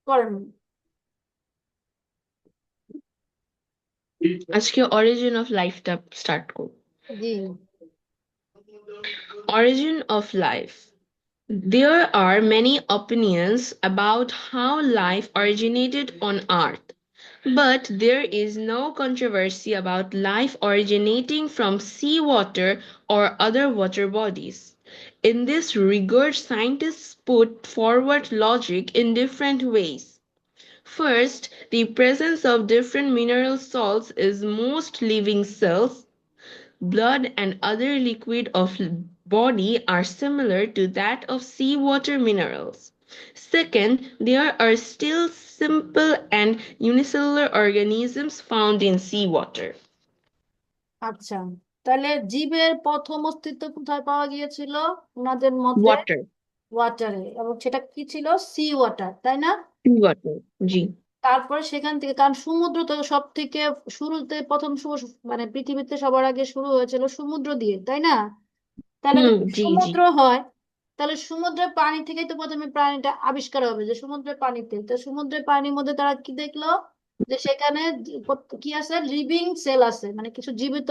করেন। আজকে origin of লাইফটা স্টার্ট করব। জি। Origin of life. There are many opinions about how life originated on Earth, but there is no controversy about life originating from seawater or other water bodies. In this regard, scientists put forward logic in different ways. First, the presence of different mineral salts is most living cells blood and other liquid of body are similar to that of seawater minerals. Second, there are still simple and unicellular organisms found in seawater. আচ্ছা, তাহলে জীবের প্রথম অস্তিত্ব কোথায় পাওয়া গিয়েছিল ওনাদের মতে? Water. ওয়াটারে, এবং সেটা কি ছিল? সি ওয়াটার, তাই না? Seawater. জি। তারপরে সেখান থেকে, কারণ সমুদ্র তো সব থেকে শুরুতে, প্রথম মানে পৃথিবীতে সবার আগে শুরু হয়েছিল সমুদ্র দিয়ে, তাই না? তাহলে হুম, যদি জি জি। সমুদ্র হয়, তাহলে সমুদ্রের পানি থেকেই তো প্রথমে প্রাণীটা আবিষ্কার হবে, যে সমুদ্রের পানিতে। তো সমুদ্রের পানির মধ্যে তারা কি দেখলো? যে সেখানে কি আছে? লিভিং সেল আছে, মানে কিছু জীবিত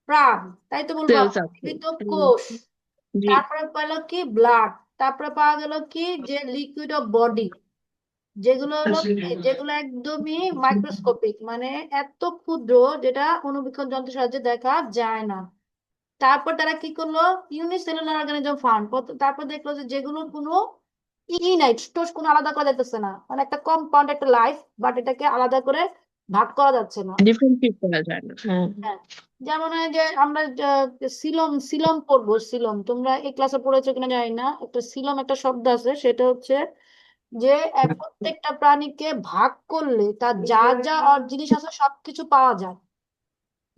প্রাণ, তাই তো বলবো, সেলস আছে। জীবিত হুম, কোষ। জি। তারপরে পেলো কি? ব্লাড। তারপরে পাওয়া গেল কি? যে লিকুইড অফ বডি, যেগুলো হলো যেগুলো একদমই মাইক্রোস্কোপিক, মানে এত ক্ষুদ্র, যেটা অণুবীক্ষণ যন্ত্রের সাহায্যে দেখা যায় না। তারপর তারা কি করলো? Unicellular organism found. তারপর দেখলো যে যেগুলো কোনো নাই, টোষ কোনো আলাদা করা যাইতেছে না, মানে একটা কম্পাউন্ড, একটা লাইফ, বাট এটাকে আলাদা করে ভাগ করা যাচ্ছে না। ডিফারেন্সিয়েট করা যায় না। হ্যাঁ। হ্যাঁ, যেমন হয় যে আমরা সিলম সিলম পড়বো। সিলম তোমরা এই ক্লাসে পড়েছো কিনা জানি না, একটা সিলম একটা শব্দ আছে, সেটা হচ্ছে যে প্রত্যেকটা প্রাণীকে ভাগ করলে তার যা যা জিনিস আছে সবকিছু পাওয়া যায়।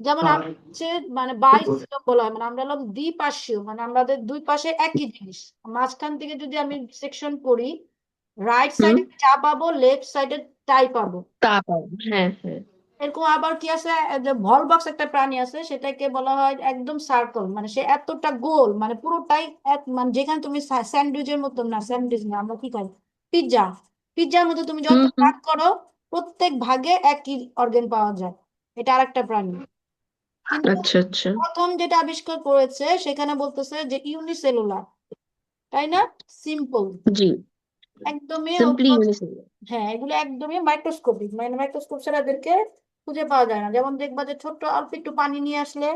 যেমন আমরা হচ্ছে মানে বাইসিলম বলা হয়, মানে আমরা হলাম দ্বিপার্শ্বীয়, মানে আমাদের দুই পাশে একই জিনিস। মাঝখান থেকে যদি আমি সেকশন করি, রাইট হুম, সাইডে যা পাবো লেফট সাইডে তাই পাবো। তা পাবো। হ্যাঁ হ্যাঁ। এরকম আবার কি আছে, যে ভলবক্স একটা প্রাণী আছে, সেটাকে বলা হয় একদম সার্কেল, মানে সে এতটা গোল, মানে পুরোটাই মানে যেখানে তুমি স্যান্ডউইচের মতন, না স্যান্ডউইচ না, আমরা কি খাই? পিৎজা। পিৎজার মধ্যে তুমি যত হুম হুম। ভাগ করো, প্রত্যেক ভাগে একই অর্গান পাওয়া যায়। এটা আরেকটা প্রাণী। কিন্তু আচ্ছা আচ্ছা। প্রথম যেটা আবিষ্কার করেছে সেখানে বলতেছে যে ইউনিসেলুলার, তাই না? সিম্পল, জি। একদমই সিম্পলি ওগুলো। ইউনিসেলুলার। হ্যাঁ, এগুলো একদমই মাইক্রোস্কোপিক, মানে মাইক্রোস্কোপ ছাড়া এদেরকে খুঁজে পাওয়া যায় না। যেমন দেখবা যে ছোট্ট অল্প একটু পানি নিয়ে আসলে,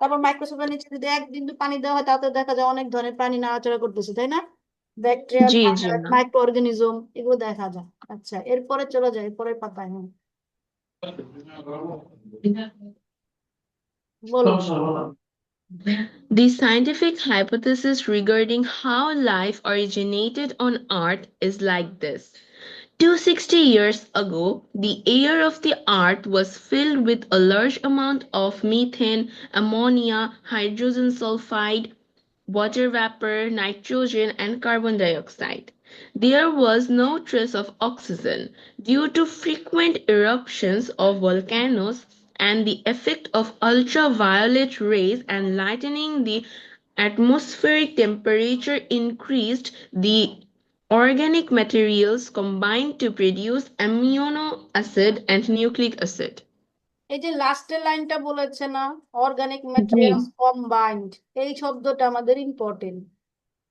তারপর মাইক্রোস্কোপের নিচে যদি এক বিন্দু পানি দেওয়া হয়, তাতে দেখা যায় অনেক ধরনের প্রাণী নাড়াচাড়া করতেছে, তাই না? ব্যাকটেরিয়া, জি জি। মাইক্রো অর্গানিজম, এগুলো দেখা যায়। আচ্ছা, এরপরে চলে যায় পরের পাতায়। হ্যাঁ, বলো। The scientific hypothesis regarding how life originated on Earth is like this. 260 years ago, the air of the Earth was filled with a large amount of methane, ammonia, hydrogen sulfide, water vapor, nitrogen, and carbon dioxide. There was no trace of oxygen due to frequent eruptions of volcanoes and the effect of ultraviolet rays and lightning. The atmospheric temperature increased, the organic materials combined to produce amino acid and nucleic acid. এই যে লাস্টের লাইনটা বলেছে না, organic জি। Materials combined, এই শব্দটা আমাদের important.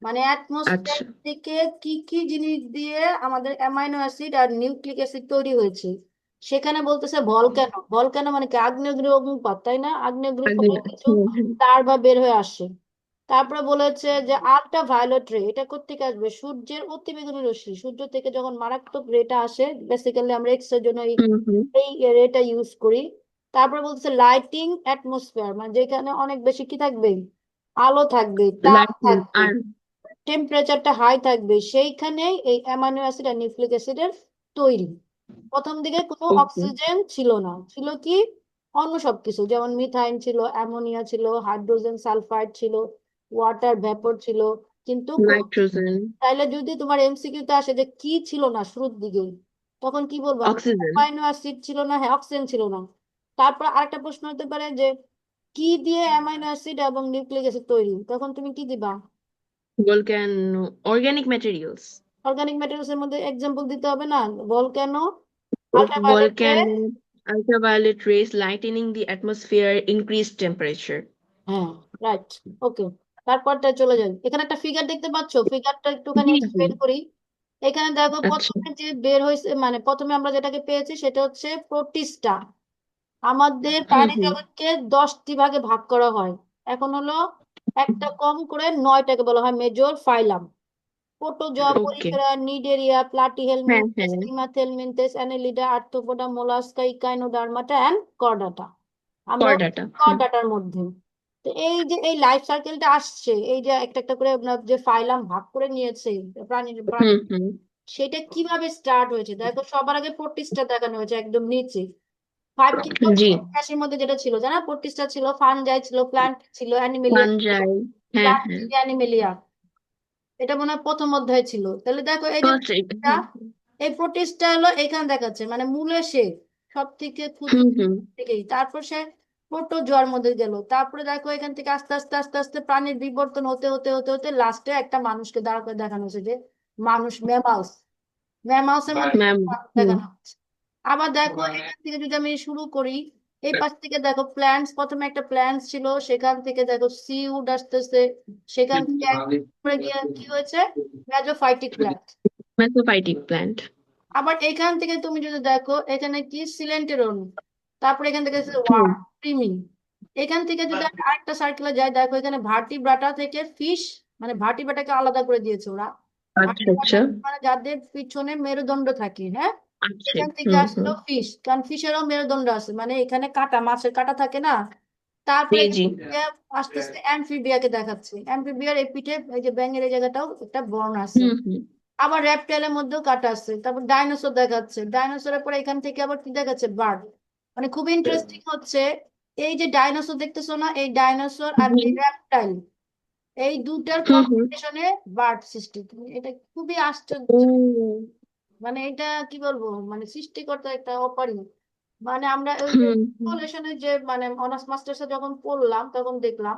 মানে অ্যাটমসফিয়ার আচ্ছা। থেকে কি কি জিনিস দিয়ে আমাদের অ্যামাইনো অ্যাসিড আর নিউক্লিক অ্যাসিড তৈরি হয়েছে। সেখানে বলতেছে ভলক্যানো। ভলক্যানো মানে কি? আগ্নেয়গিরি, অগ্নুৎপাত, তাই না? আগ্নেয়গিরি আগে। ফলে কিছু হুম, হুম। লার্ভা বের হয়ে আসে। তারপরে বলেছে যে আল্ট্রা ভায়োলেট রে, এটা কোত্থেকে আসবে? সূর্যের অতিবেগুনি রশ্মি, সূর্য থেকে যখন মারাত্মক রেটা আসে, বেসিক্যালি আমরা এক্স এর জন্য এই হুম, হুম। এই রেটা ইউজ করি। তারপরে বলতেছে লাইটিং অ্যাটমসফিয়ার, মানে যেখানে অনেক বেশি কি থাকবে? আলো থাকবে, তাপ লাইটিং থাকবে, আর টেম্পারেচারটা হাই থাকবে, সেইখানেই এই অ্যামাইনো অ্যাসিড আর নিউক্লিক অ্যাসিডের তৈরি। প্রথম দিকে কোনো ওকে। অক্সিজেন ছিল না, ছিল কি? অন্য সবকিছু, যেমন মিথাইন ছিল, অ্যামোনিয়া ছিল, হাইড্রোজেন সালফাইড ছিল, ওয়াটার ভ্যাপর ছিল, কিন্তু নাইট্রোজেন। তাইলে যদি তোমার এমসিকিউতে আসে যে কি ছিল না শুরুর দিকে, তখন কি বলবা? অক্সিজেন। অ্যামাইনো অ্যাসিড ছিল না, হ্যাঁ অক্সিজেন ছিল না। তারপর আরেকটা প্রশ্ন হতে পারে যে কি দিয়ে অ্যামাইনো অ্যাসিড এবং নিউক্লিক অ্যাসিড তৈরি, তখন তুমি কি দিবা? Volcano. Organic materials. Organic materials এর মধ্যে এক্সাম্পল দিতে হবে না? ভলক্যানো, আল্ট্রাভায়োলেট রে। Volcano, ultraviolet rays lightening the atmosphere, increased temperature. হ্যাঁ, রাইট। ওকে, তারপরটা চলে যাই। এখানে একটা ফিগার দেখতে পাচ্ছ, ফিগারটা একটুখানি জি জি এক্সপ্লেন করি। এখানে দেখো আচ্ছা প্রথমে যে বের হয়েছে, মানে প্রথমে আমরা যেটাকে পেয়েছি সেটা হচ্ছে প্রোটিস্টা। আমাদের প্রাণী হুম জগৎকে 10টি ভাগে ভাগ করা হয়। এখন হলো একটা কম করে 9টাকে বলা হয় major phylum. Protozoa, okay porifera, cnidaria, হ্যাঁ প্লাটিহেলমিনথেস, হ্যাঁ nemathelminthes, annelida, arthropoda, mollusca, echinodermata and chordata. আমরা করডাটা কর্ডাটার মধ্যে। তো এই যে এই লাইফ সার্কেলটা আসছে, এই যে একটা একটা করে আপনার যে ফাইলাম ভাগ করে নিয়েছে প্রাণী, হুম সেটা কিভাবে স্টার্ট হয়েছে দেখো। সবার আগে প্রোটিস্টা দেখানো হয়েছে একদম নিচে। 5 কিলো জি গ্যাসের মধ্যে যেটা ছিল জানা, প্রোটিস্টা ছিল, ফানজাই ছিল, প্ল্যান্ট ছিল, অ্যানিমেলিয়া ছিল, ফানজাই হ্যাঁ প্ল্যান্ট হ্যাঁ থেকে অ্যানিমেলিয়া। এটা মনে হয় প্রথম অধ্যায় ছিল। তাহলে দেখো এই যে ফার্স্ট প্রোটিস্টা, এই প্রোটিস্টা হলো এখানে দেখাচ্ছে, মানে মূলে সে সব থেকে ক্ষুদ্র হুম থেকেই। তারপর সে প্রোটোজোয়ার মধ্যে গেল। তারপরে দেখো এখান থেকে আস্তে আস্তে আস্তে আস্তে প্রাণীর বিবর্তন হতে হতে হতে হতে লাস্টে একটা মানুষকে দাঁড় করে দেখানো হয়েছে, যে মানুষ, ম্যামাউস। ম্যামাউসের মধ্যে ম্যাম হুম দেখানো হচ্ছে। আবার দেখো এখান থেকে যদি আমি শুরু করি, এই পাশ থেকে দেখো প্ল্যান্টস, প্রথমে একটা প্ল্যান্টস ছিল, সেখান থেকে দেখো সিউড আসতেছে, সেখান থেকে একবারে গিয়ে কি হয়েছে, মেজোফাইটিক প্ল্যান্ট। মেসোফাইটিক প্ল্যান্ট আবার এখান থেকে তুমি যদি দেখো এখানে কি সিলেন্টেরন, তারপরে এখান থেকে হুম ওয়ার্ম, ক্রিমি। এখান থেকে যদি আমি আরেকটা সার্কেলে যাই, দেখো এখানে ভার্টিব্রাটা থেকে ফিশ, মানে ভার্টিব্রাটাকে আলাদা করে দিয়েছে ওরা। আচ্ছা ভার্টিব্রাটা আচ্ছা মানে যাদের পিছনে মেরুদণ্ড থাকে, হ্যাঁ, আচ্ছা এখান থেকে আসলো হুম ফিশ, কারণ ফিশেরও মেরুদণ্ড আছে, মানে এখানে কাটা, মাছের কাটা থাকে না। জি তারপরে এখান জি থেকে আস্তে আস্তে অ্যামফিবিয়াকে দেখাচ্ছে। অ্যামফিবিয়ার এই পিঠে এই যে ব্যাঙের এই জায়গাটাও একটা বর্ণ আছে। হুম আবার র্যাপটাইলের মধ্যেও কাটা আছে। তারপর ডাইনোসর দেখাচ্ছে, ডাইনোসরের পরে এখান থেকে আবার কি দেখাচ্ছে, বার্ড। মানে খুব ইন্টারেস্টিং হচ্ছে, এই যে ডাইনোসর দেখতেছো না, এই ডাইনোসর আর জি এই র্যাপটাইল, এই দুটার হুম কম্বিনেশনে বার্ড সৃষ্টি। তুমি এটা খুবই আশ্চর্য, ও মানে এটা কি বলবো, মানে সৃষ্টিকর্তা একটা অপারি। মানে আমরা ওই যে হুম ইভলিউশনে যে মানে অনার্স মাস্টার্সে যখন পড়লাম তখন দেখলাম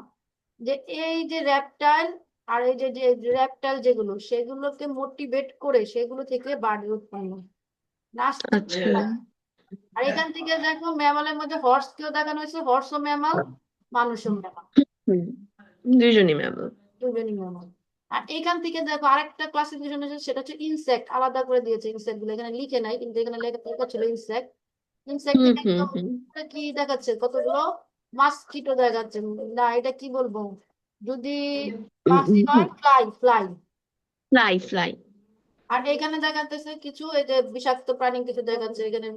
যে এই যে র্যাপটাইল আর এই যে যে র্যাপটাইল যেগুলো, সেগুলোকে মোটিভেট করে সেগুলো থেকে বার্ড উৎপন্ন হয়। না, আশ্চর্য আচ্ছা লাগে। আর এখান থেকে দেখো ম্যামালের মধ্যে হর্স কেও দেখানো হয়েছে, হর্সও ম্যামাল, মানুষও ম্যামাল, হুম দুইজনই ম্যাম দুজনই ম্যামাল। আর এখান থেকে দেখো আরেকটা ক্লাসিফিকেশন আছে, সেটা হচ্ছে ইনসেক্ট, আলাদা করে দিয়েছে ইনসেক্ট গুলো, এখানে লিখে নাই কিন্তু এখানে লেখা লেখা ছিল ইনসেক্ট। ইনসেক্ট থেকে একদম হুম উপরে কি দেখাচ্ছে, কতগুলো মাস্কিটো দেখাচ্ছে। না, এটা কি বলবো, যদি মাছি হয়, ফ্লাই ফ্লাই। ফ্লাই ফ্লাই আর এখানে দেখাচ্ছে কিছু এই যে বিষাক্ত প্রাণী কিছু দেখাচ্ছে এখানে।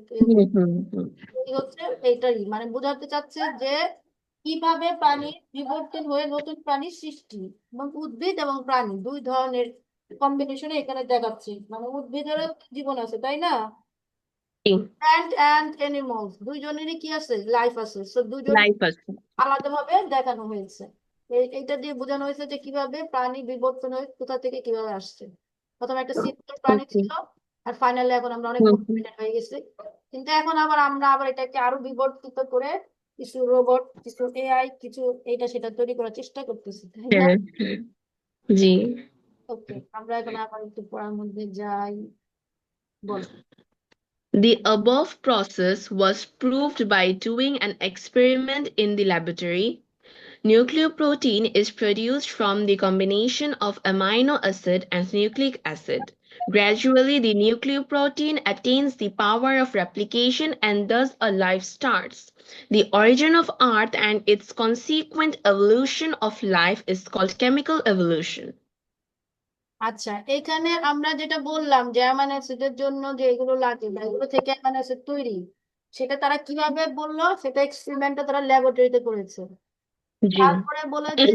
হুম এই হচ্ছে এইটাই মানে বোঝাতে চাচ্ছে যে কিভাবে প্রাণীর বিবর্তন হয়ে নতুন প্রাণীর সৃষ্টি, এবং উদ্ভিদ এবং প্রাণী দুই ধরনের কম্বিনেশনে এখানে দেখাচ্ছে। মানে উদ্ভিদেরও জীবন আছে, তাই না? জি প্ল্যান্ট অ্যান্ড অ্যানিমালস দুইজনেরই কি আছে, লাইফ আছে, সো দুইজন লাইফ আছে আলাদাভাবে দেখানো হয়েছে। এইটা দিয়ে বোঝানো হয়েছে যে কিভাবে প্রাণী বিবর্তন হয়ে কোথা থেকে কিভাবে আসছে। প্রথমে একটা সিম্পল প্রাণী ওকে ছিল, আর ফাইনালি এখন আমরা অনেক কমপ্লিকেটেড হয়ে গেছি। কিন্তু এখন আবার আমরা আবার এটাকে আরো বিবর্তিত করে কিছু রোবট, কিছু এআই, কিছু এটা সেটা তৈরি করার চেষ্টা করতেছি, তাই না? হ্যাঁ জি ওকে, আমরা এখন আবার একটু পড়ার মধ্যে যাই। বল। The above process was proved by doing an experiment in the laboratory. Nucleoprotein is produced from the combination of amino acid and nucleic acid. Gradually, the nucleoprotein attains the power of replication and thus a life starts. The origin of Earth and its consequent evolution of life is called chemical evolution. আচ্ছা, এখানে আমরা যেটা বললাম যে amino অ্যাসিডের জন্য যে এগুলো লাগে বা এগুলো থেকে অ্যামাইনো অ্যাসিড তৈরি, সেটা তারা কিভাবে বললো, সেটা এক্সপেরিমেন্টটা তারা ল্যাবরেটরিতে করেছে। জি তারপরে বলেছে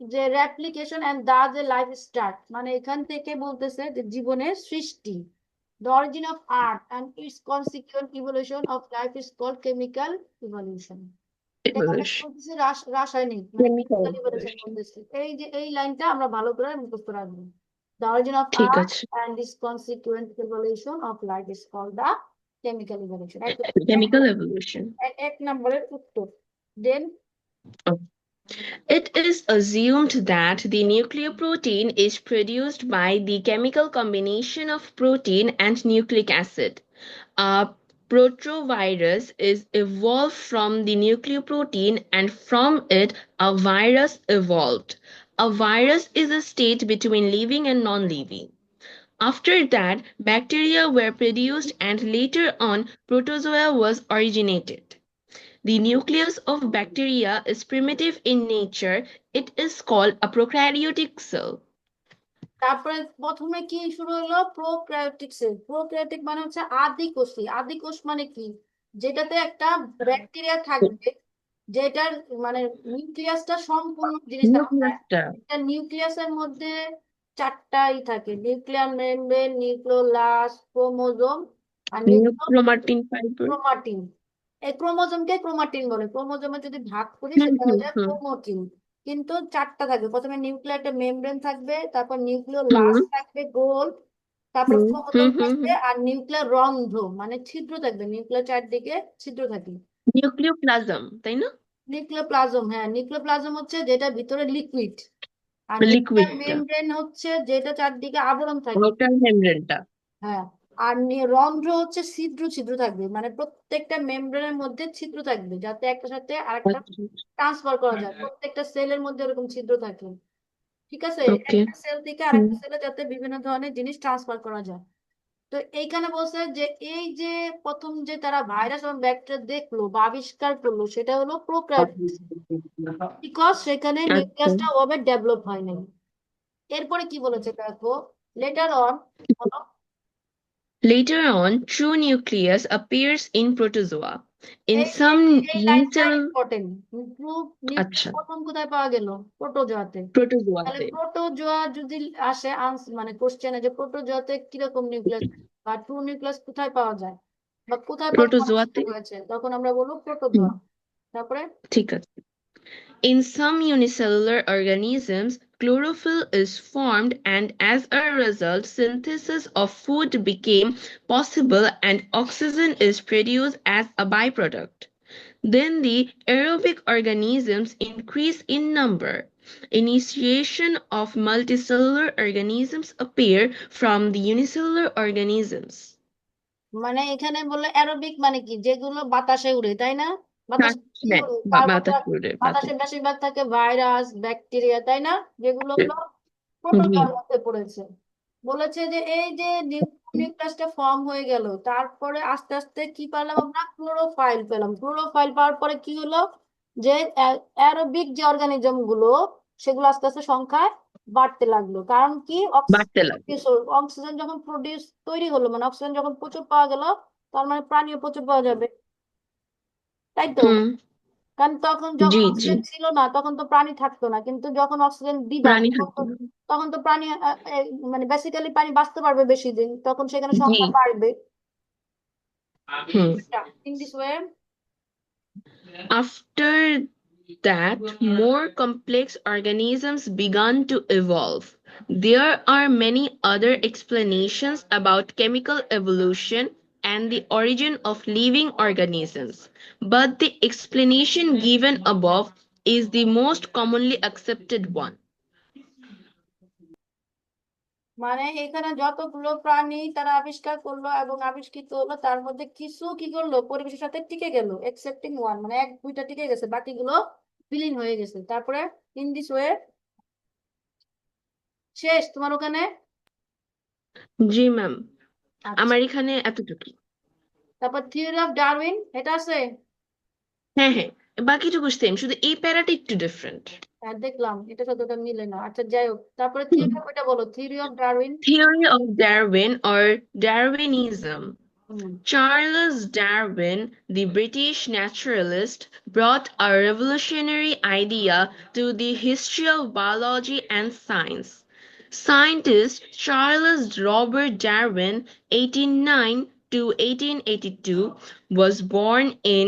যে রেপ্লিকেশন এন্ড দা যে লাইফ স্টার্ট, মানে এখান থেকে বলতেছে যে জীবনের সৃষ্টি। The origin of earth and its consequent evolution of life is called chemical evolution. এটাকে আমরা কি evolution. বলতেছি, রাসায়নিক, মানে Chemical কেমিক্যাল ইভলিউশন evolution. বলতেছি। এই যে এই লাইনটা আমরা ভালো করে মুখস্থ রাখবো। দ্য অরিজিন অফ ঠিক আর্থ আছে and its consequent evolution of life is called the chemical evolution. chemical evolution. এক নম্বরের উত্তর। দেন It is assumed that the nucleoprotein is produced by the chemical combination of protein and nucleic acid. A protovirus is evolved from the nucleoprotein and from it a virus evolved. A virus is a state between living and non-living. After that, bacteria were produced and later on protozoa was originated. The nucleus of bacteria is primitive in nature. It is called a prokaryotic cell. তারপরে প্রথমে কি শুরু হলো? Prokaryotic sell. Prokaryotic মানে হচ্ছে আদি কোষী। আদি কোষ মানে কি? যেটাতে একটা ব্যাকটেরিয়া থাকবে, যেটার মানে নিউক্লিয়াসটা সম্পূর্ণ জিনিসটা আমরা নিউক্লিয়াসটা একটা নিউক্লিয়াসের মধ্যে চারটাই থাকে: নিউক্লিয়ার মেমব্রেন, নিউক্লিওলাস, ক্রোমোজোম আর ক্রোমাটিন ফাইবার। ক্রোমাটিন। এই ক্রোমোজোমকে ক্রোমাটিন বলে। ক্রোমোজোমে যদি ভাগ করি হুম সেটা হুম হয়ে যায় হুম ক্রোমোটিন। কিন্তু চারটা থাকবে। প্রথমে নিউক্লিয়ার একটা মেমব্রেন থাকবে, তারপর হুম নিউক্লিওলাস থাকবে গোল, তারপর হুম ক্রোমোজোম হুম হুম থাকবে, হুম আর নিউক্লিয়ার রন্ধ্র মানে ছিদ্র থাকবে। নিউক্লিয়ার চারদিকে ছিদ্র থাকে। নিউক্লিওপ্লাজম, তাই না? নিউক্লিওপ্লাজম, হ্যাঁ, নিউক্লিওপ্লাজম হচ্ছে যেটা ভিতরে লিকুইড। আর নিউক্লিয়ার লিকুইডটা, মেমব্রেন হচ্ছে যেটা চারদিকে আবরণ থাকে। আউটার মেমব্রেনটা। হ্যাঁ। আর রন্ধ্র হচ্ছে ছিদ্র ছিদ্র থাকবে, মানে প্রত্যেকটা মেমব্রেনের মধ্যে ছিদ্র থাকবে যাতে একটা সাথে আরেকটা আচ্ছা, ট্রান্সফার করা যায়। প্রত্যেকটা সেলের মধ্যে এরকম ছিদ্র থাকে, ঠিক আছে? ওকে। একটা সেল থেকে হুম। আরেকটা সেলে যাতে বিভিন্ন ধরনের জিনিস ট্রান্সফার করা যায়। তো এইখানে বলছে যে এই যে প্রথম যে তারা ভাইরাস এবং ব্যাকটেরিয়া দেখলো বা আবিষ্কার করলো সেটা হলো প্রোক্যারিওটিক, বিকজ সেখানে আচ্ছা। নিউক্লিয়াসটা ওভাবে ডেভেলপ হয় নাই। এরপরে কি বলেছে দেখো, letter on. Later on, true nucleus appears in protozoa. In এই এই some এই লাইনটা unicellular, ইম্পর্টেন্ট। গ্রুপ আচ্ছা, নিউক্লিয়াস প্রথম কোথায় পাওয়া গেল? প্রোটোজোয়াতে। তাহলে প্রোটোজোয়াতে। প্রোটোজোয়া যদি আসে মানে কোশ্চেনে যে প্রোটোজোয়াতে কিরকম নিউক্লিয়াস বা ট্রু নিউক্লিয়াস কোথায় পাওয়া যায় বা কোথায় প্রথম প্রোটোজোয়াতে। আবিষ্কার হয়েছে, তখন আমরা বলবো হুম, প্রোটোজোয়া। তারপরে ঠিক আছে। In some unicellular organisms, chlorophyll is formed, and as a result, synthesis of food became possible and oxygen is produced as a byproduct. Then the aerobic organisms increase in number. Initiation of multicellular organisms appear from the unicellular organisms. মানে এখানে বললো aerobic মানে কি? যেগুলো বাতাসে উড়ে, তাই না? বাতাসে কি হ্যাঁ, উড়ে? কার্বন বাতাস উড়ে বাতাসে বাতাস। বেশিরভাগ থাকে ভাইরাস, ব্যাকটেরিয়া, তাই না? যেগুলো হলো জি, প্রোটোজোয়ার মধ্যে পড়েছে। বলেছে যে এই যে নিউক্লিয়াসটা ফর্ম হয়ে গেল, তারপরে আস্তে আস্তে কি পেলাম আমরা? ক্লোরোফাইল পেলাম। ক্লোরোফাইল পাওয়ার পরে কি হলো? যে অ্যারোবিক যে অর্গানিজম গুলো, সেগুলো আস্তে আস্তে সংখ্যায় বাড়তে লাগলো। কারণ কি? বাড়তে লাগে। অক্সিজেন যখন প্রডিউস তৈরি হলো, মানে অক্সিজেন যখন প্রচুর পাওয়া গেল, তার মানে প্রাণীও প্রচুর পাওয়া যাবে, তাই তো? হুম, কারণ তখন যখন জি জি, অক্সিজেন ছিল না তখন তো প্রাণী থাকতো না, কিন্তু যখন অক্সিজেন দিবা প্রাণী তখন থাকতো তো না। তখন তো প্রাণী মানে বেসিক্যালি প্রাণী বাঁচতে পারবে বেশি দিন, তখন সেখানে জি, সংখ্যা বাড়বে। হুম। In this way. After that, more complex organisms began to evolve. There are many other explanations about chemical evolution and the origin of living organisms, but the explanation given above is the most commonly accepted one. মানে এখানে যতগুলো প্রাণী তারা আবিষ্কার করলো এবং আবিষ্কৃত হলো, তার মধ্যে কিছু কি করলো? পরিবেশের সাথে টিকে গেল, এক্সেপ্টিং ওয়ান, মানে এক দুইটা টিকে গেছে, বাকিগুলো বিলীন হয়ে গেছে। তারপরে ইন দিস ওয়ে। শেষ তোমার ওখানে? জি ম্যাম, আচ্ছা। আমার এখানে এতটুকুই। তারপর থিওরি অফ ডারউইন, এটা আছে? হ্যাঁ হ্যাঁ, বাকিটুকু সেম, শুধু এই প্যারাটা একটু ডিফারেন্ট। হ্যাঁ, দেখলাম এটা সাথে মিলে না। আচ্ছা, যাই হোক, তারপরে থিওরি অফ, এটা বলো, theory of Darwin. Theory of Darwin or Darwinism. Hmm. Charles Darwin, the British naturalist, brought a revolutionary idea to the history of biology and science. Scientist Charles Robert Darwin, 1809 to 1882, was born in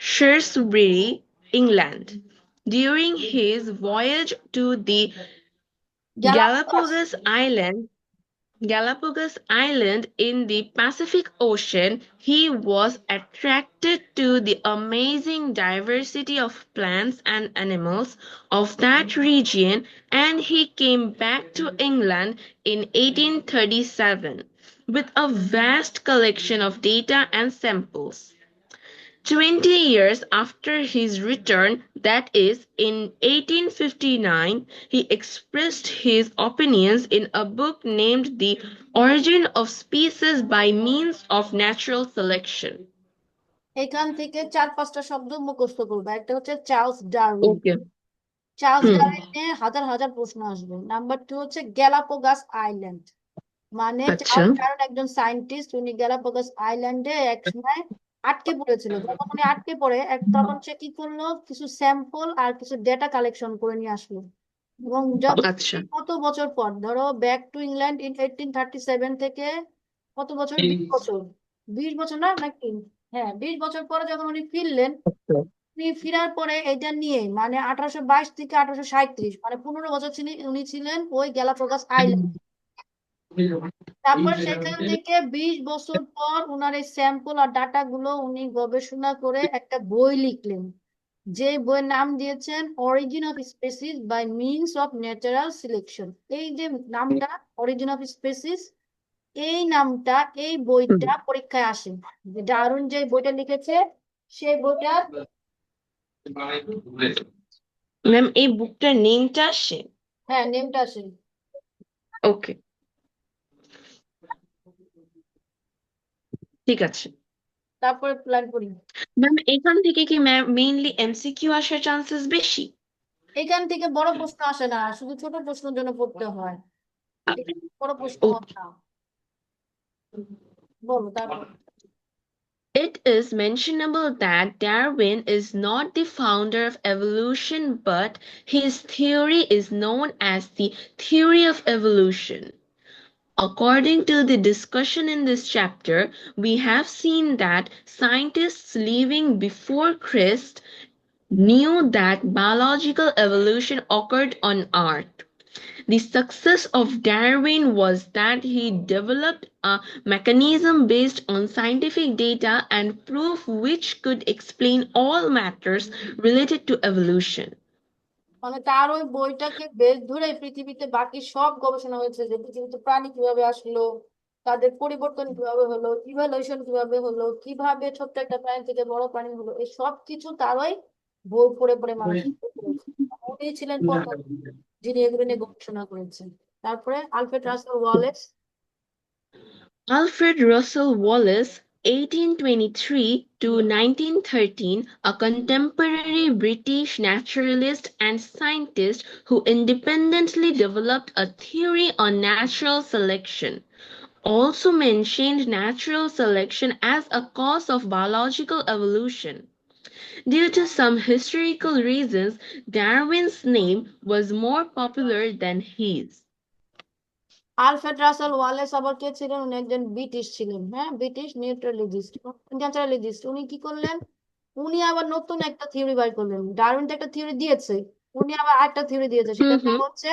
Shrewsbury, England. During his voyage to the Galapagos. Galapagos Island, Galapagos Island in the Pacific Ocean, he was attracted to the amazing diversity of plants and animals of that region, and he came back to England in 1837 with a vast collection of data and samples. 20 years after his return, that is, in 1859, he expressed his opinions in a book named The Origin of Species by Means of Natural Selection. এখান থেকে 4-5টা শব্দ মুখস্থ করবে। একটা হচ্ছে Charles Darwin. Okay. Charles Hmm. ডারউইনে হাজার হাজার প্রশ্ন আসবে। নাম্বার 2 হচ্ছে গ্যালাপাগোস আইল্যান্ড। মানে আচ্ছা চার্লস ডারউইন একজন সায়েন্টিস্ট, উনি গ্যালাপাগোস আইল্যান্ডে এক সময় আটকে পড়েছিল। যখন উনি আটকে পড়ে তখন সে কি করলো, কিছু স্যাম্পল আর কিছু ডেটা কালেকশন করে নিয়ে আসলো। এবং আচ্ছা কত বছর পর, ধরো ব্যাক টু ইংল্যান্ড ইন 1837 থেকে কত বছর, 20 বছর, 20 বছর না নাকি, হ্যাঁ 20 বছর পরে যখন উনি ফিরলেন, উনি ফেরার পরে এটা নিয়ে মানে 1822 থেকে 1837, মানে 15 বছর উনি ছিলেন ওই গ্যালাপাগোস আইল্যান্ড। তারপর সেখান থেকে 20 বছর পর উনার এই স্যাম্পল আর ডাটা গুলো উনি গবেষণা করে একটা বই লিখলেন, যে বইয়ের নাম দিয়েছেন origin of species by means of natural selection. এই যে নামটা অরিজিন অফ স্পেসিস, এই নামটা এই বইটা পরীক্ষায় আসে। যে ডারউইন যে বইটা লিখেছে সেই বইটা, ম্যাম এই বুকটার নেমটা আসে? হ্যাঁ নেমটা আসে। ওকে, ঠিক আছে। তারপরে প্ল্যান করি। ম্যাম এখান থেকে কি ম্যাম মেইনলি এমসিকিউ আসার চান্সেস বেশি? এখান থেকে বড় প্রশ্ন আসে না, শুধু ছোট প্রশ্নের জন্য পড়তে হয়, বড় প্রশ্ন হয় না। বলো তারপর। It is mentionable that Darwin is not the founder of evolution, but his theory is known as the theory of evolution. According to the discussion in this chapter, we have seen that scientists living before Christ knew that biological evolution occurred on Earth. The success of Darwin was that he developed a mechanism based on scientific data and proof which could explain all matters related to evolution. মানে তার ওই বইটাকে বেশ ধরে পৃথিবীতে বাকি সব গবেষণা হয়েছে, যে পৃথিবীতে প্রাণী কিভাবে আসলো, তাদের পরিবর্তন কিভাবে হলো, ইভলিউশন কিভাবে হলো, কিভাবে ছোট্ট একটা প্রাণী থেকে বড় প্রাণী হলো, এই সব কিছু তার ওই বই পড়ে পড়ে মানুষ করেছে। উনি ছিলেন প্রথম যিনি এগুলো নিয়ে গবেষণা করেছেন। তারপরে Alfred Russel Wallace. Alfred Russel Wallace, 1823 to 1913, a contemporary British naturalist and scientist who independently developed a theory on natural selection, also mentioned natural selection as a cause of biological evolution. Due to some historical reasons, Darwin's name was more popular than his. Alfred Russel Wallace আবার কে ছিলেন? উনি একজন British ছিলেন, হ্যাঁ British naturalist. উনি কি করলেন, উনি আবার নতুন একটা থিওরি বার করলেন। ডারউইন তো একটা থিওরি দিয়েছে, উনি আবার আরেকটা থিওরি দিয়েছে, সেটার নাম হচ্ছে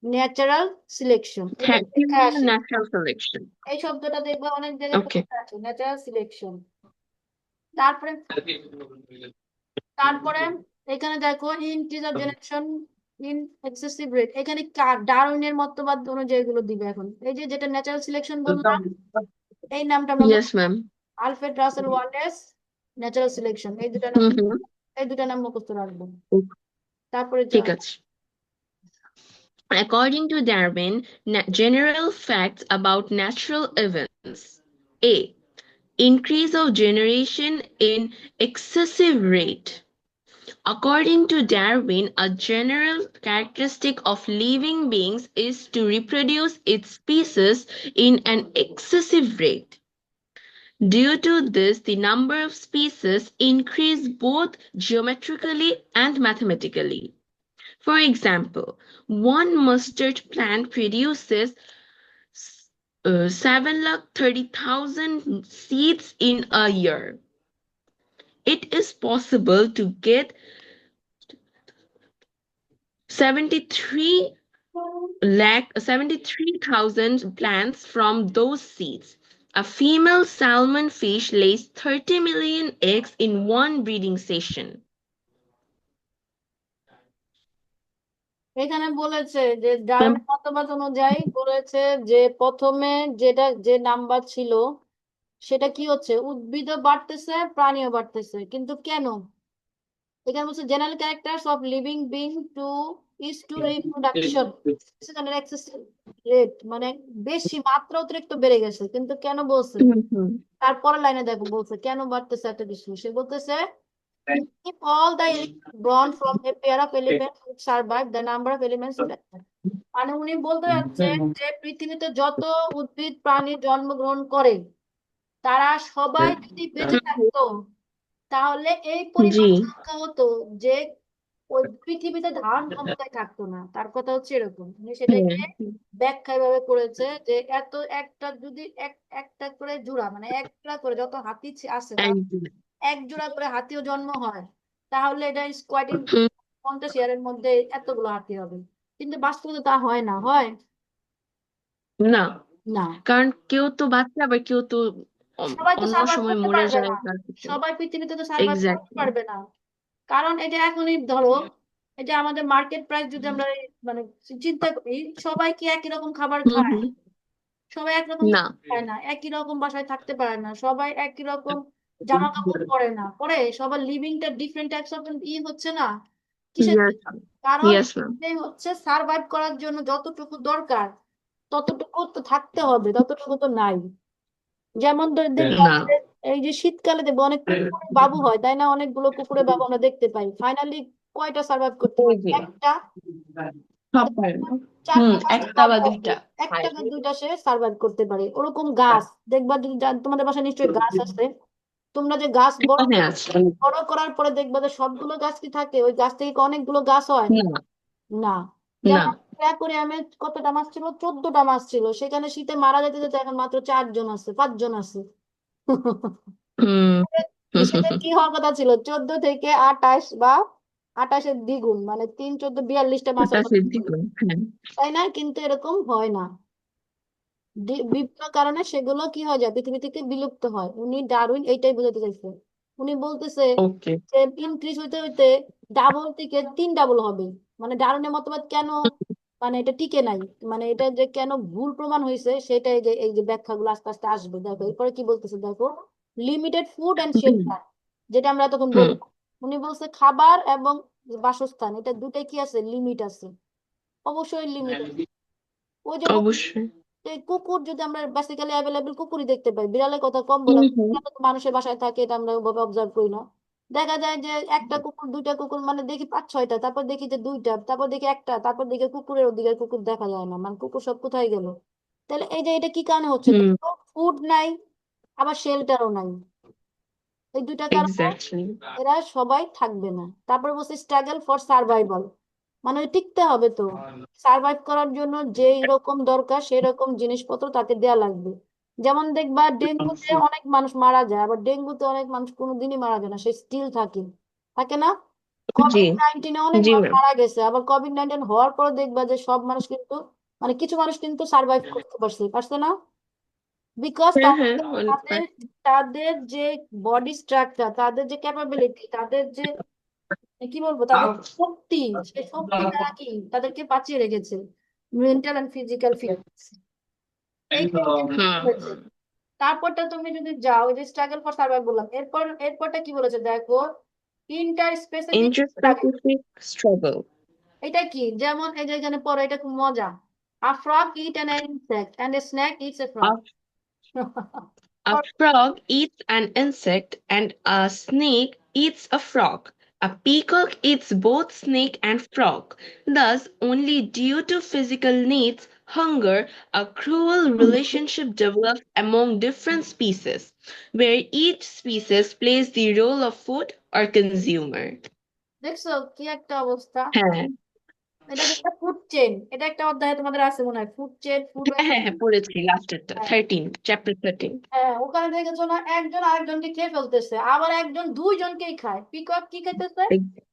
ন্যাচারাল সিলেকশন। এটা পরীক্ষায় আসে, Natural selection. এই শব্দটা দেখবে অনেক জায়গায় Okay. পরীক্ষায় আছে, ন্যাচারাল সিলেকশন। তারপরে তারপরে এখানে দেখো increase of generation in excessive rate, এখানে ডারউইনের মতবাদ অনুযায়ী এগুলো দিবে। এখন এই যে যেটা ন্যাচারাল সিলেকশন বললাম, এই নামটা আমরা Yes, ma'am. Alfred Russel Wallace, natural selection, এই দুটা নাম মুখস্থ রাখবো। তারপরে ঠিক আছে। According to Darwin, general facts about natural events. A. Increase of generation in excessive rate. According to Darwin, a general characteristic of living beings is to reproduce its species in an excessive rate. Due to this, the number of species increase both geometrically and mathematically. For example, one mustard plant produces 730,000 seeds in a year. It is possible to get 73 73,000 plants from those seeds. A female salmon fish lays 30 million eggs in one breeding session. এখানে বলেছে যে ডারউইনের মতবাদ অনুযায়ী বলেছে যে প্রথমে যে number ছিল সেটা কি হচ্ছে, উদ্ভিদও বাড়তেছে প্রাণীও বাড়তেছে, কিন্তু কেন? এখানে বলছে general characters of living being two is to reproduction excessive rate, মানে বেশি মাত্রা অতিরিক্ত বেড়ে গেছে, কিন্তু কেন বলছে? তারপরের লাইনে দেখো বলছে কেন বাড়তেছে এত বেশি, সে বলতেছে if all the elements born from a pair of elements would survive, the number of elements would add. মানে উনি বলতে যাচ্ছে যে পৃথিবীতে যত উদ্ভিদ প্রাণী জন্মগ্রহণ করে তারা সবাই যদি বেঁচে থাকতো তাহলে এই পরিমাণ জি সংখ্যা হতো যে ওই পৃথিবীতে ধারণ ক্ষমতায় থাকতো না। তার কথা হচ্ছে এরকম, উনি সেটাকে ব্যাখ্যা এভাবে করেছে যে এত একটা যদি একটা করে জোড়া, মানে একটা করে যত হাতি আছে তার একদম। এক জোড়া করে হাতিও জন্ম হয়, তাহলে এটা ইজ কোয়াইট 50 ইয়ারের মধ্যে এতগুলো হাতি হবে, কিন্তু বাস্তবে তা হয় না, হয় না, না। কারণ কেউ তো বাঁচে আবার কেউ তো সবাই তো অন্য সার্ভাইভ সময় করতে মরে পারবে যায় না, তার কিছু সবাই পৃথিবীতে তো সার্ভাইভ করতে এক্স্যাক্টলি। পারবে না। কারণ এটা এখনই ধরো, এটা আমাদের মার্কেট প্রাইস যদি আমরা মানে চিন্তা করি, সবাই কি একই রকম খাবার খায়? হুম। সবাই একরকম না। খাবার খায় না, একই রকম বাসায় থাকতে পারে না, সবাই একই রকম জামা কাপড় পরে না, পরে সবার লিভিংটা ডিফারেন্ট টাইপস অফ হচ্ছে না, কিসের ইয়েস, জন্য? কারণ ইয়েস ম্যাম। এটাই হচ্ছে সার্ভাইভ করার জন্য যতটুকু দরকার ততটুকু তো থাকতে হবে, ততটুকু তো নাই। যেমন দেখবা না। যে এই যে শীতকালে দেখবো অনেক কুকুরের বাবু হয়, তাই না? অনেকগুলো কুকুরের বাবু আমরা দেখতে পাই, ফাইনালি কয়টা সার্ভাইভ করতে ওই পারে? যে একটা। সব পারে না। চারটা পাঁচটা একটা বাবু বা আছে, দুইটা একটা হয়। বা দুইটা সে সার্ভাইভ করতে পারে। ওরকম গাছ দেখবা, যদি তোমাদের বাসায় নিশ্চয়ই গাছ আছে, তোমরা যে গাছ বড় এখানে আছে। বড় করার পরে দেখবা যে সবগুলো গাছ কি থাকে, ওই গাছ থেকে কি অনেকগুলো গাছ হয়? না, না। না। যেমন অ্যাকোয়ারিয়ামে কতটা মাছ ছিল, 14টা মাছ ছিল, সেখানে শীতে মারা যেতে যেতে এখন মাত্র 4 জন আছে, 5 জন আছে। হুম। সেটা কি হওয়ার কথা ছিল 14 থেকে 28, বা 28-এর দ্বিগুণ, মানে 3 14 42টা মাছ ওটা হওয়ার কথা সিদ্ধি ছিল, করে, হ্যাঁ। তাই না? কিন্তু এরকম হয় না, বিভিন্ন কারণে সেগুলো কি হয়ে যায়, পৃথিবী থেকে বিলুপ্ত হয়। উনি ডারউইন এইটাই বোঝাতে চাইছে। উনি বলতেছে ওকে। যে ইনক্রিজ হইতে হইতে ডাবল থেকে 3 ডাবল হবে। মানে ডারউইনের মতবাদ কেন মানে এটা টিকে নাই, মানে এটা যে কেন ভুল প্রমাণ হয়েছে সেটাই, যে এই যে ব্যাখ্যাগুলো আস্তে আস্তে আসবে। দেখো এরপরে কি বলতেছে, দেখো লিমিটেড ফুড এন্ড শেল্টার, যেটা আমরা তখন হুম। বলবো। উনি বলছে খাবার এবং বাসস্থান, এটা দুটাই কি আছে, লিমিট আছে, অবশ্যই লিমিট আছে। ওই যে অবশ্যই। এই কুকুর যদি আমরা বেসিক্যালি অ্যাভেলেবল কুকুরই দেখতে পাই, বিড়ালের কথা কম বলা, হুম হুম বিড়াল তো মানুষের বাসায় থাকে, এটা আমরা ওভাবে অবজার্ভ করি না। দেখা যায় যে একটা কুকুর দুইটা কুকুর, মানে দেখি 5 6টা, তারপর দেখি যে দুইটা, তারপর দেখি একটা, তারপর দেখি কুকুরের ওদিকে কুকুর দেখা যায় না, মানে কুকুর সব কোথায় গেল? তাহলে এই যে এটা কি কারণে হচ্ছে, হুম ফুড নাই আবার শেল্টারও নাই, এই দুইটা কারণে এক্স্যাক্টলি। এরা সবাই থাকবে না। তারপর বলছে স্ট্রাগল ফর সার্ভাইভাল, মানে টিকতে হবে তো, সার্ভাইভ করার জন্য যেই রকম দরকার সেই রকম জিনিসপত্র তাকে দেয়া লাগবে। যেমন দেখবা ডেঙ্গুতে অনেক মানুষ মারা যায়, আবার ডেঙ্গুতে অনেক মানুষ কোনোদিনই মারা যায় না, সে স্টিল থাকে, থাকে না? জি, কোভিড-19 অনেক জি মানুষ ম্যাম। মারা গেছে, আবার কোভিড-19 হওয়ার পর দেখবা যে সব মানুষ কিন্তু, মানে কিছু মানুষ কিন্তু সার্ভাইভ করতে পারছে, পারছে না? বিকজ হ্যাঁ হ্যাঁ, তাদের অনেক তাদের তাদের যে বডি স্ট্রাকচার, তাদের যে ক্যাপাবিলিটি, তাদের যে কি বলবো, তাদের যে শক্তি, সেই শক্তি তারা কি তাদেরকে বাঁচিয়ে রেখেছে, মেন্টাল এন্ড ফিজিক্যাল ফিটনেস, এই হয়েছে। হুম। তারপরটা তুমি যদি যাও, ওই যে স্ট্রাগল ফর সার্ভাইভ বললাম, এরপরটা কি বলেছে দেখো, inter specific struggle. Introspecific struggle. এটা কি, যেমন এই যে এখানে পড়ো, এটা খুব মজা। A frog eat an insect and a snake eats a frog. A, a frog eats an insect and a snake eats a frog. A peacock eats both snake and frog. Thus, only due to physical needs, hunger, a cruel relationship develops among different species, where each species plays the role of food or consumer. দেখছো কি একটা অবস্থা? হ্যাঁ এটা একটা food chain, এটা একটা অধ্যায়ে তোমাদের আছে মনে হয়, ফুড চেইন, ফুড। হ্যাঁ হ্যাঁ হ্যাঁ, পড়েছি লাস্টেরটা, 13, চ্যাপ্টার 13। হ্যাঁ, ওখানে দেখেছো না, একজন আরেকজনকে খেয়ে ফেলতেছে, আবার একজন দুইজনকেই খায়। পিকক কি খাইতেছে?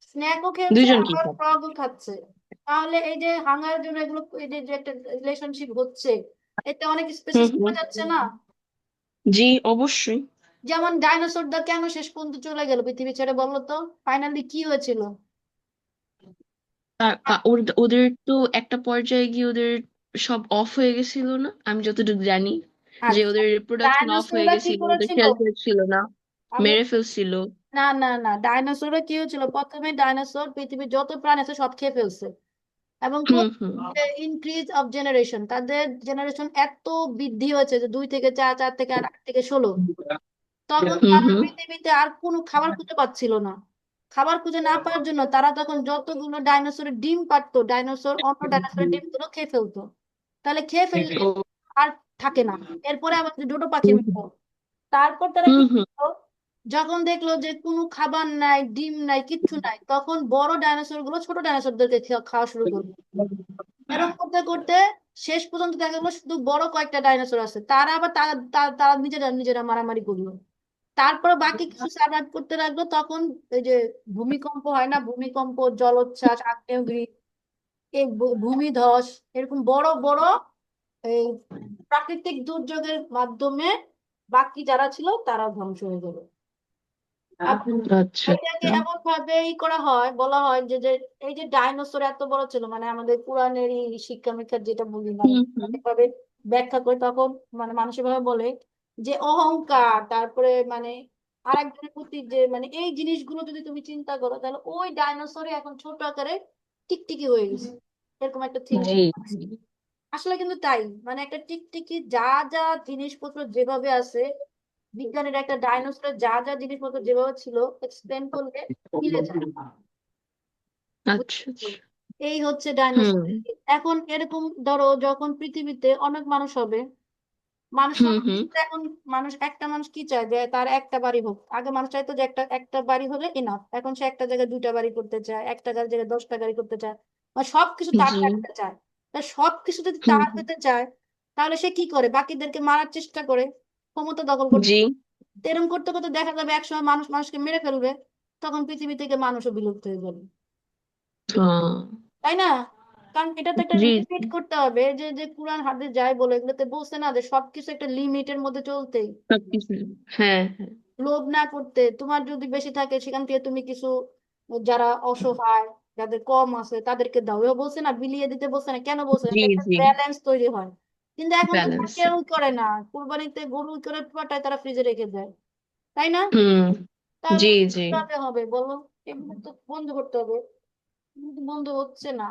স্ন্যাকও খেয়েছে দুইজন কি আবার খায়? ফ্রগও খাচ্ছে। তাহলে এই যে হাঙ্গারের জন্য এগুলো, এই যে যে একটা রিলেশনশিপ হচ্ছে, এতে অনেক হুম স্পেসিস হুম কমে যাচ্ছে না? জি, অবশ্যই। যেমন ডাইনোসরটা কেন শেষ পর্যন্ত চলে গেল পৃথিবী ছেড়ে, বলো তো? ফাইনালি কি হয়েছিল? ওদের তো একটা পর্যায়ে গিয়ে ওদের সব অফ হয়ে গেছিল না, আমি যতটুকু জানি, যে আচ্ছা, ওদের রিপ্রোডাকশন অফ হয়ে ডাইনোসররা কি গেছিল, ওদের করেছিল? শেল্টার ছিল না, আমি, মেরে ফেলছিল। না না না, ডাইনোসররা কি হয়েছিল, প্রথমে ডাইনোসর পৃথিবীর যত প্রাণ আছে সব খেয়ে ফেলছে। এবং খুব হুম হুম ইনক্রিজ অফ জেনারেশন, তাদের জেনারেশন এত বৃদ্ধি হয়েছে যে 2 থেকে 4, 4 থেকে 8, 8 থেকে 16। তখন হুম তারা হুম পৃথিবীতে আর কোনো খাবার খুঁজে পাচ্ছিল না। খাবার খুঁজে না পাওয়ার জন্য তারা তখন যতগুলো ডাইনোসরের ডিম পারতো, ডাইনোসর অন্য ডাইনোসরের ডিমগুলো খেয়ে ফেলতো। তাহলে খেয়ে ফেললে ও, আর থাকে না। এরপরে আবার ডোডো পাখির হুম মতো, তারপর তারা কি হুম হুম করলো, যখন দেখলো যে কোনো খাবার নাই, ডিম নাই, কিচ্ছু নাই, তখন বড় ডাইনোসর গুলো ছোট ডাইনোসরদেরকে খাওয়া শুরু করলো। এরকম করতে করতে শেষ পর্যন্ত দেখা গেলো শুধু বড় কয়েকটা ডাইনোসর আছে, তারা আবার তারা নিজেরা নিজেরা মারামারি করলো। তারপরে বাকি কিছু সার্ভাইভ করতে লাগলো, তখন এই যে ভূমিকম্প হয় না, ভূমিকম্প, জলোচ্ছ্বাস, আগ্নেয়গিরি, এই ভূমিধস, এরকম বড় বড় এই প্রাকৃতিক দুর্যোগের মাধ্যমে বাকি যারা ছিল তারা ধ্বংস হয়ে গেল। আবার আচ্ছা এটাকে আচ্ছা। এমন ভাবে করা হয়, বলা হয় যে যে এই যে ডাইনোসর এত বড় ছিল, মানে আমাদের পুরাণেরই শিক্ষা মিক্ষা যেটা বলি, মানে হুম হুম এভাবে ব্যাখ্যা করে তখন, মানে মানুষ এভাবে বলে যে অহংকার, তারপরে মানে আরেকজনের প্রতি যে, মানে এই জিনিসগুলো যদি তুমি চিন্তা করো, তাহলে ওই ডাইনোসরে এখন ছোট আকারে টিকটিকি হয়ে গেছে, এরকম একটা থিঙ্কিং। জি জি। আসলে কিন্তু তাই, মানে একটা টিকটিকি যা যা জিনিসপত্র যেভাবে আছে, বিজ্ঞানের একটা ডাইনোসরের যা যা জিনিসপত্র যেভাবে ছিল, এক্সপ্লেন করলে মিলে যায়। আচ্ছা বুঝছো? আচ্ছা। এই হচ্ছে ডাইনোসর। হুম এখন এরকম ধরো যখন পৃথিবীতে অনেক মানুষ হবে, মানুষ হুম মানুষ হুম কিন্তু এখন, একটা মানুষ কি চায় যে তার একটা বাড়ি হোক। আগে মানুষ চাইতো যে একটা একটা বাড়ি হলে এনাফ, এখন সে একটা জায়গায় 2টা বাড়ি করতে চায়, একটা জায়গায় 10টা গাড়ি করতে চায়, বা সবকিছু তার জি। রাখতে চায়। তা সবকিছু যদি হুম তার হুম, হতে চায়, তাহলে সে কি করে, বাকিদেরকে মারার চেষ্টা করে, ক্ষমতা দখল করতে। জি। এরকম করতে করতে দেখা যাবে একসময় মানুষ মানুষকে মেরে ফেলবে, তখন পৃথিবী থেকে মানুষও বিলুপ্ত হয়ে যাবে। তাই না? কারণ এটা তো একটা জি জি। লিমিট করতে হবে, যে যে কোরআন হাদিস যাই বলে, এগুলোতে বলছে না যে সবকিছু একটা লিমিটের মধ্যে চলতেই, সবকিছু। হ্যাঁ হ্যাঁ। লোভ না করতে। তোমার যদি বেশি থাকে সেখান থেকে তুমি কিছু, যারা অসহায়, যাদের কম আছে তাদেরকে দাও, এও বলছে না, বিলিয়ে দিতে বলছে না, কেন বলছে, জি যাতে একটা জি। ব্যালেন্স তৈরি হয়। কিন্তু এখন তো তা ব্যালেন্স। কেউ করে না, কুরবানিতে গরু করে পাঠায়, তারা ফ্রিজে রেখে দেয়। তাই না? হুম। তাহলে জি জি। কিভাবে হবে বলো? এগুলো তো বন্ধ করতে হবে, কিন্তু বন্ধ হচ্ছে না।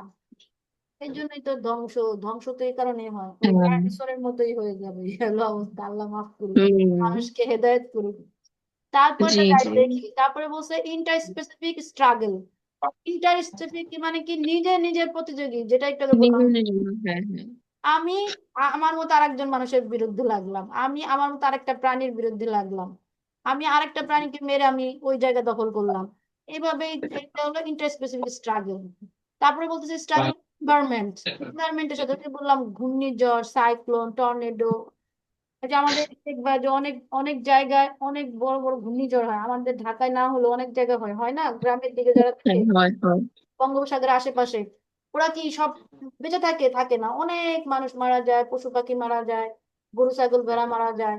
এই জন্যই তো ধ্বংস, ধ্বংস তো এই কারণে হয়, ওই হ্যাঁ। ডাইনোসরের মতোই হয়ে যাবে হলো অবস্থা। আল্লাহ মাফ করুক, হুম। মানুষকে হেদায়েত করুক। তারপরটা জি যাই জি। দেখি, তারপরে বলছে inter specific struggle. Inter specific মানে কি, নিজে নিজের প্রতিযোগী, যেটা একটু আগে বললাম। নিজের নিজের। হ্যাঁ হ্যাঁ। আমি আমার মতো আরেকজন মানুষের বিরুদ্ধে লাগলাম, আমি আমার মতো আরেকটা প্রাণীর বিরুদ্ধে লাগলাম, আমি আরেকটা প্রাণীকে মেরে আমি ওই জায়গা দখল করলাম। এইভাবেই এটা হলো ইন্টার স্পেসিফিক স্ট্রাগল। তারপরে বলতেছে স্ট্রাগল এনভায়রনমেন্ট। এনভায়রনমেন্টের সাথে ওই যে বললাম ঘূর্ণিঝড়, সাইক্লোন, টর্নেডো। এই যে আমাদের দেখবা যে অনেক অনেক জায়গায় অনেক বড় বড় ঘূর্ণিঝড় হয়, আমাদের ঢাকায় না হলেও অনেক জায়গায় হয়, হয় না, গ্রামের দিকে যারা হ্যাঁ, থাকে হয় হয়। বঙ্গোপসাগরের আশেপাশে, ওরা কি সব বেঁচে থাকে? থাকে না, অনেক মানুষ মারা যায়, পশু পাখি মারা যায়, গরু ছাগল ভেড়া মারা যায়।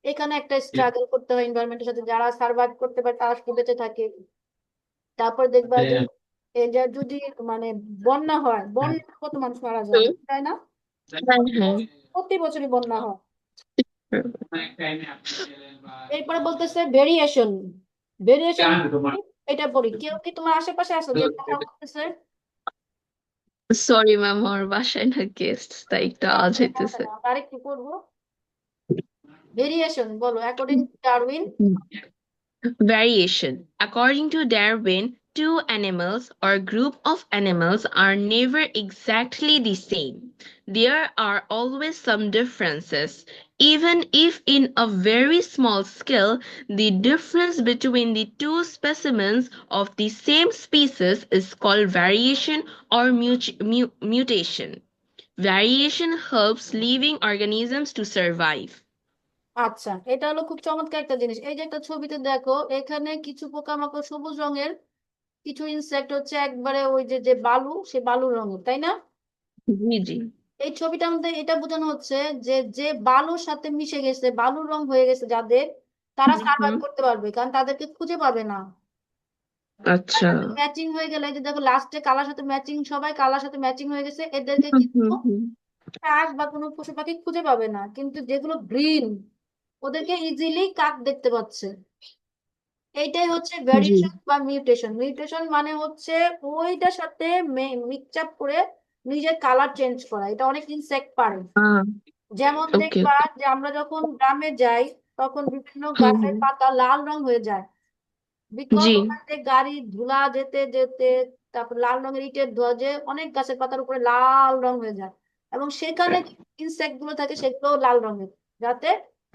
এখানে একটা স্ট্রাগল করতে হয় এনভায়রনমেন্টের সাথে, যারা সার্ভাইভ করতে পারে তারা শুধু বেঁচে থাকে। তারপর দেখবা যে এই যে যদি মানে বন্যা হয়, বন্যা কত মানুষ মারা যায়, হুম, তাই না? হ্যাঁ হ্যাঁ। প্রতি বছরই বন্যা হয়। এরপরে বলতেছে ভেরিয়েশন। ভেরিয়েশন এটা পড়ি, কেউ কি তোমার আশেপাশে আছে যে কথা বলতেছে? সরি ম্যাম, আমার বাসায় না গেস্ট, তাই একটু আওয়াজ হইতেছে। আরেকটু পড়বো। ভেরিয়েশন বলো, according to Darwin. Variation. According to Darwin, two animals or group of animals are never exactly the same. There are always some differences. Even if in a very small scale, the difference between the two specimens of the same species is called variation or mutation. Variation helps living organisms to survive. আচ্ছা, এটা হলো খুব চমৎকার একটা জিনিস। এই যে একটা ছবিতে দেখো, এখানে কিছু পোকামাকড় সবুজ রঙের, কিছু ইনসেক্ট হচ্ছে একবারে ওই যে যে বালু, সে বালুর রঙের, তাই না? জি জি। এই ছবিটার মধ্যে এটা বোঝানো হচ্ছে যে যে বালুর সাথে মিশে গেছে, বালুর রং হয়ে গেছে যাদের, তারা হুম সার্ভাইভ হুম। করতে পারবে, কারণ তাদেরকে খুঁজে পাবে না। তার আচ্ছা। সাথে ম্যাচিং হয়ে গেলে, এই যে দেখো লাস্টে কালার সাথে ম্যাচিং, সবাই কালার সাথে ম্যাচিং হয়ে গেছে, এদেরকে হুম কিন্তু হুম হুম। কাক বা কোনো পশু পাখি খুঁজে পাবে না। কিন্তু যেগুলো গ্রিন, ওদেরকে ইজিলি কাক দেখতে পাচ্ছে। এইটাই হচ্ছে জি। ভ্যারিয়েশন বা মিউটেশন। মিউটেশন মানে হচ্ছে ওইটার সাথে মিক্স আপ করে নিজের কালার চেঞ্জ করা। এটা অনেক ইনসেক্ট পারে। আহ যেমন ওকে দেখবা ওকে। যে আমরা যখন গ্রামে যাই, তখন বিভিন্ন হুম গাছের হুম। পাতা লাল রং হয়ে যায়, বিকজ জি। ওখান থেকে গাড়ি ধুলা যেতে যেতে, তারপর লাল রঙের ইটের ধোঁয়া যে অনেক গাছের পাতার উপরে লাল রং হয়ে যায়, এবং সেখানে যে ইনসেক্ট গুলো থাকে সেগুলো লাল রঙের, যাতে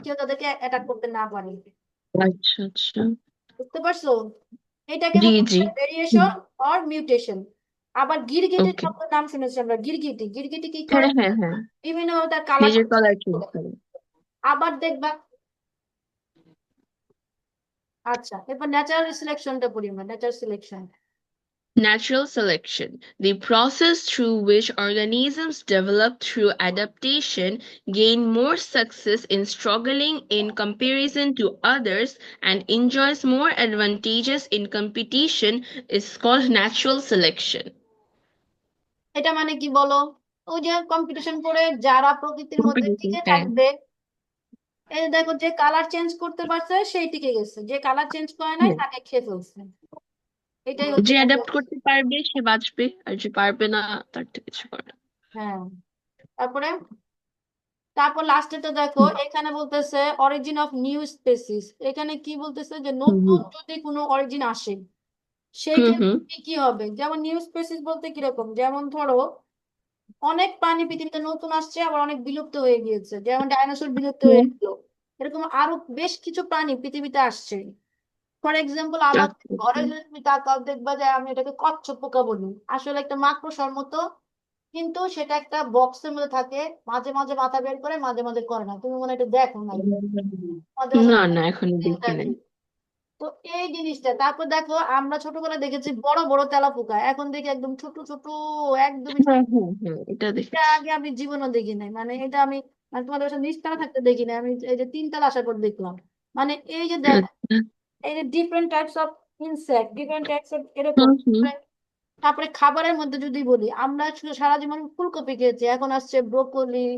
কেউ তাদেরকে অ্যাটাক করতে না পারে। আচ্ছা আচ্ছা। বুঝতে পারছো? এটাকে জি বলা জি। হয় ভেরিয়েশন অর মিউটেশন। আবার গিরগিটির ওকে। শব্দের নাম শুনেছি আমরা, গিরগিটি। গিরগিটি কি করে? হ্যাঁ হ্যাঁ হ্যাঁ। বিভিন্ন ভাবে তার কালার। নিজের কালার চুজ করে। আবার দেখবা, আচ্ছা এবার ন্যাচারাল সিলেকশনটা পড়ি আমরা, natural selection. Natural selection, the process through which organisms develop through adaptation, gain more success in struggling in comparison to others, and enjoys more advantages in competition is called natural selection. এটা মানে কি বলো? ওই যে competition করে যারা প্রকৃতির মধ্যে Competition, টিকে হ্যাঁ। থাকবে, এই দেখো যে কালার চেঞ্জ করতে পারছে সেই টিকে গেছে, যে কালার চেঞ্জ করে নাই হ্যাঁ। তাকে খেয়ে ফেলছে। এটাই হচ্ছে যে natural অ্যাডাপ্ট করতে পারবে সে বাঁচবে, আর যে পারবে না তার তো কিছু করে না। হ্যাঁ। তারপরে, তারপর লাস্টে তো দেখো এখানে বলতেছে অরিজিন অফ নিউ স্পেসিস। এখানে কি বলতেছে যে হুম নতুন হুম যদি কোনো অরিজিন আসে, সেই হুম হুম। ক্ষেত্রে কি কি হবে। যেমন নিউ স্পেসিস বলতে কিরকম, যেমন ধরো অনেক প্রাণী পৃথিবীতে নতুন আসছে, আবার অনেক বিলুপ্ত হয়ে গিয়েছে, যেমন ডাইনোসর বিলুপ্ত হয়ে হুম। গেল। এরকম আরো বেশ কিছু প্রাণী পৃথিবীতে আসছে। ফর এক্সাম্পল, আমার আচ্ছা আচ্ছা। ঘরে যদি তুমি তাকাও দেখবা যে আমি এটাকে কচ্ছপ পোকা বলি, আসলে একটা মাকড়সার মতো, কিন্তু সেটা একটা বক্সের মধ্যে থাকে, মাঝে মাঝে মাথা বের করে, মাঝে মাঝে করে না। তুমি মনে হয় এটা দেখো নাই, মাঝে মাঝে না না, এখনো দিন দেখি থাকে। নাই। তো এই জিনিসটা, তারপর দেখো আমরা ছোটবেলায় দেখেছি বড় বড় তেলাপোকা, এখন দেখি একদম ছোট ছোট, একদমই ছোট। হ্যাঁ হ্যাঁ হ্যাঁ, এটা এটা দেখেছি। আগে আমি জীবনও দেখি নাই, মানে এটা আমি, মানে তোমাদের সাথে নিচতলা থাকতে দেখি নাই, আমি এই যে তিনতলা আসার পর দেখলাম। মানে এই যে দেখো, আচ্ছা। এই যে different types of insect, different types of এরকম। হুম হুম। তারপরে খাবারের মধ্যে যদি বলি, আমরা শুধু সারা জীবন ফুলকপি খেয়েছি, এখন আসছে ব্রোকলি,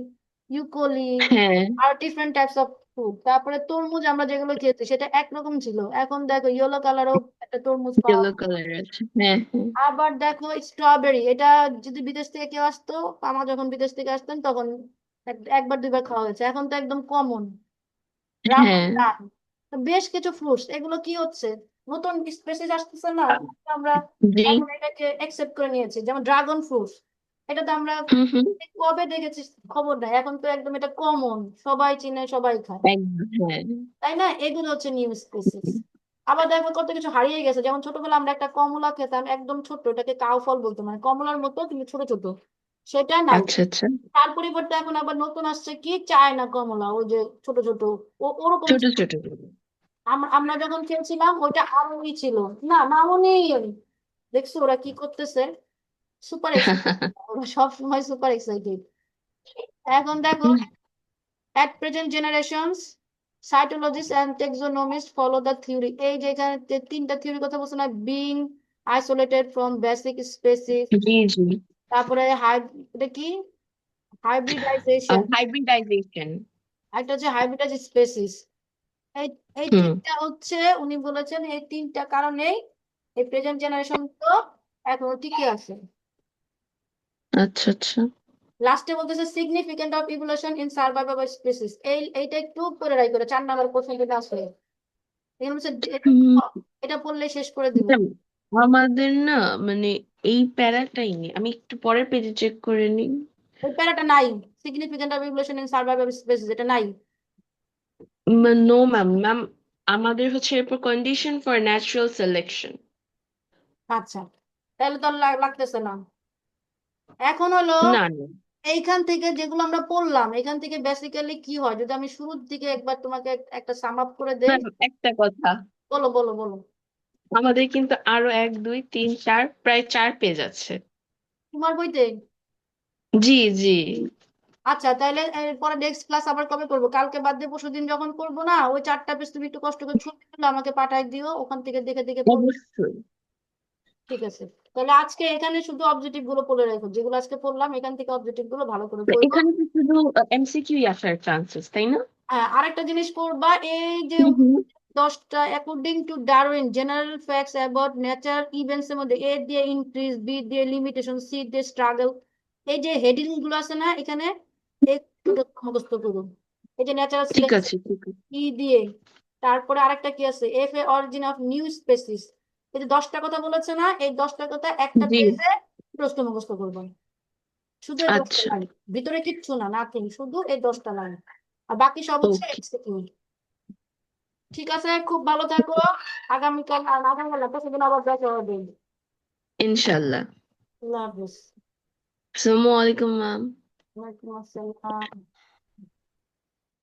ইউকোলি, হ্যাঁ। আর ডিফারেন্ট টাইপস অফ ফুড। তারপরে তরমুজ আমরা যেগুলো খেয়েছি সেটা একরকম ছিল, এখন দেখো ইয়েলো কালারও একটা তরমুজ পাওয়া ইয়েলো যায়। কালার আছে, হ্যাঁ হ্যাঁ। আবার দেখো স্ট্রবেরি, এটা যদি বিদেশ থেকে কেউ আসতো, আমার যখন বিদেশ থেকে আসতেন তখন একবার দুইবার খাওয়া হয়েছে, এখন তো একদম কমন। হ্যাঁ। রামবুটান, বেশ কিছু ফ্রুটস, এগুলো কি হচ্ছে, নতুন স্পেসিস আসতেছে না, আমরা জি। এখন এটাকে একসেপ্ট করে নিয়েছি। যেমন ড্রাগন ফ্রুটস, এটা তো আমরা হুম হুম। কবে দেখেছি খবর নাই, এখন তো একদম এটা কমন, সবাই চিনে সবাই খায়, একদম হ্যাঁ। তাই না? এগুলো হচ্ছে নিউ স্পেসিস। আবার দেখো কত কিছু হারিয়ে গেছে, যেমন ছোটবেলা আমরা একটা কমলা খেতাম একদম ছোট, এটাকে কাউ ফল বলতো, মানে কমলার মতো কিন্তু ছোট ছোট, সেটা নাই। আচ্ছা আচ্ছা। তার পরিবর্তে এখন আবার নতুন আসছে কি চায়না কমলা, ওই যে ছোট ছোট, ওরকম ছোট ছিল। ছোট। আমরা আমরা যখন খেলছিলাম ওইটা আরোই ছিল, না নামও নেই। দেখছো ওরা কি করতেছে, সুপার এক্সাইটেড, ওরা সব সময় সুপার এক্সাইটেড। এখন দেখো, at present generations, cytologists and taxonomists follow the theory, এই যে এখানে তিনটা থিওরি কথা বলছে না, being isolated from basic species, জি জি। তারপরে এটা কি হাইব্রিডাইজেশন, হাইব্রিডাইজেশন। একটা হচ্ছে হাইব্রিডাইজ স্পেসিস। এই এই হুম। তিনটা হচ্ছে, উনি বলেছেন এই তিনটা কারণেই এই প্রেজেন্ট জেনারেশন তো এখনো টিকে আছে। আচ্ছা আচ্ছা। লাস্টে বলতেছে significant of evolution in survival species, এইটা একটু পরে রাই করে 4 নম্বর কোশ্চেন যেটা আসলে এখানে হচ্ছে হুম। এটা পড়লে শেষ করে দিব। ম্যাম, আমাদের না, মানে এই প্যারাটাই নেই, আমি একটু পরের পেজে চেক করে নিই। ওই প্যারাটা নাই, significant of evolution in survival species, এটা নাই। নো ম্যাম, ম্যাম আমাদের হচ্ছে এরপর কন্ডিশন ফর ন্যাচারাল সিলেকশন। আচ্ছা, তাহলে তো আর লাগতেছে না। এখন হলো না না এইখান থেকে যেগুলো আমরা পড়লাম, এখান থেকে বেসিক্যালি কি হয়, যদি আমি শুরুর দিকে একবার তোমাকে একটা সাম আপ করে দেই। ম্যাম, একটা কথা। বলো বলো বলো। আমাদের কিন্তু আরো 1 2 3 4 প্রায় 4 পেজ আছে। তোমার বইতে? জি জি। আচ্ছা, তাহলে এরপরে নেক্সট ক্লাস আবার কবে করবো? কালকে বাদ দিয়ে পরশুদিন যখন করবো না, ওই 4টা পেজ তুমি একটু কষ্ট করে ছবি তুলে আমাকে পাঠাই দিও, ওখান থেকে দেখে দেখে পড়বো। অবশ্যই। ঠিক আছে, তাহলে আজকে এখানে শুধু অবজেক্টিভ গুলো পড়ে রাখো, যেগুলো আজকে পড়লাম এখান থেকে অবজেক্টিভ গুলো ভালো করে পড়বো। এখানে তো শুধু এমসিকিউ আসার চান্সেস, তাই না? হ্যাঁ, আরেকটা জিনিস করবা, এই যে হুম হুম। 10টা according to Darwin general facts about nature events এর মধ্যে এ দিয়ে ইনক্রিজ, বি দিয়ে লিমিটেশন, সি দিয়ে স্ট্রাগল, এই যে হেডিং গুলো আছে না এখানে, একটু মুখস্থ করুন। এই যে ন্যাচারাল ঠিক সিলেকশন আছে ঠিক আছে। ই দিয়ে, তারপরে আরেকটা কি আছে, F A origin of new species. এই যে 10টা কথা বলেছে না, এই 10টা কথা একটা জি। পেজে প্রশ্ন মুখস্থ করবেন, শুধু এই 10টা আচ্ছা। লাইন, ভিতরে কিচ্ছু না, নাথিং, শুধু এই 10টা লাইন, আর বাকি সব হচ্ছে ওকে। এমসিকিউ। ঠিক আছে, খুব ভালো থাকো। আগামীকাল আর আগামীকাল না, প্রতিদিন আবার দেখা হবে। ইনশাল্লাহ। আল্লাহ হাফিজ। আসসালামু আলাইকুম ম্যাম। ওয়ালাইকুম আসসালাম।